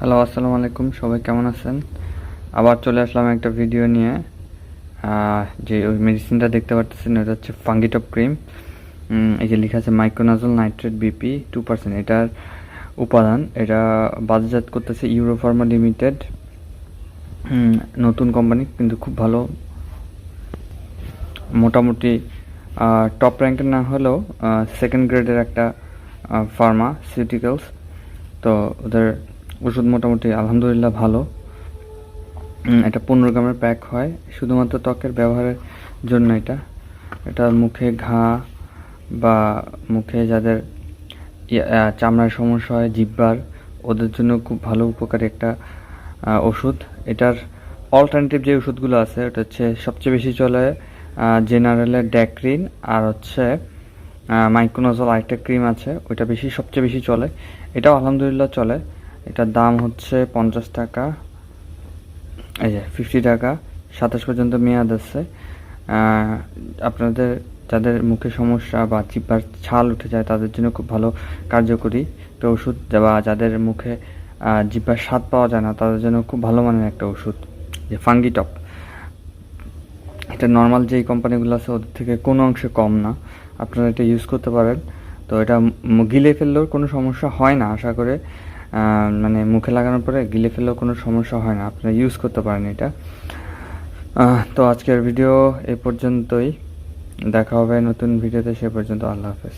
Hello, আসসালামু আলাইকুম। সবাই কেমন আছেন? আবার চলে আসলাম একটা ভিডিও নিয়ে। যে ওই মেডিসিনটা দেখতে পাচ্ছেন, এটা হচ্ছে ফাঙ্গিটপ ক্রিম। এই যে লেখা আছে মাইক্রোনাজল নাইট্রেট বিপি 2%। এটার উপাদান, এটা বাজারজাত করতেছে ইউরোফার্মা লিমিটেড। নতুন কোম্পানি, কিন্তু খুব ভালো। মোটামুটি টপ র্যাঙ্কের না হলেও সেকেন্ড গ্রেডের একটা ফার্মাসিউটিক্যালস। তো ওদের ওষুধ মোটামুটি আলহামদুলিল্লাহ ভালো। এটা 15 গ্রামের প্যাক হয়, শুধুমাত্র ত্বকের ব্যবহারের জন্য। এটা মুখে ঘা বা মুখে যাদের চামড়ার সমস্যা হয়, জিহ্বার, ওদের জন্য খুব ভালো উপকারী একটা ওষুধ। এটার অল্টারনেটিভ যে ওষুধগুলো আছে, ওটা হচ্ছে সবচেয়ে বেশি চলে জেনারেলের ড্যাক্রিন, আর হচ্ছে মাইক্রোনাজল আরেকটা ক্রিম আছে, ওইটা সবচেয়ে বেশি চলে। এটাও আলহামদুলিল্লাহ চলে। এটার দাম হচ্ছে 50 টাকা। এই যে 50 টাকা, 27 পর্যন্ত মেয়াদ আছে। আপনাদের যাদের মুখে সমস্যা বা জিহ্বার ছাল উঠে যায়, তাদের জন্য খুব ভালো কার্যকরী একটা ওষুধ। বা যাদের মুখে জিহ্বার স্বাদ পাওয়া যায় না, তাদের জন্য খুব ভালো মানের একটা ওষুধ, যে ফাঙ্গিটপ। এটা নর্মাল যেই কোম্পানিগুলো আছে ওদের থেকে কোনো অংশে কম না। আপনারা এটা ইউজ করতে পারেন। তো এটা গিলে ফেললেও কোনো সমস্যা হয় না, আশা করে। মানে মুখে লাগানোর পরে গিলে ফেললেও কোনো সমস্যা হয় না, আপনারা ইউজ করতে পারেন এটা। তো আজকের ভিডিও এই পর্যন্তই। দেখা হবে নতুন ভিডিওতে, সে পর্যন্ত আল্লাহ হাফেজ।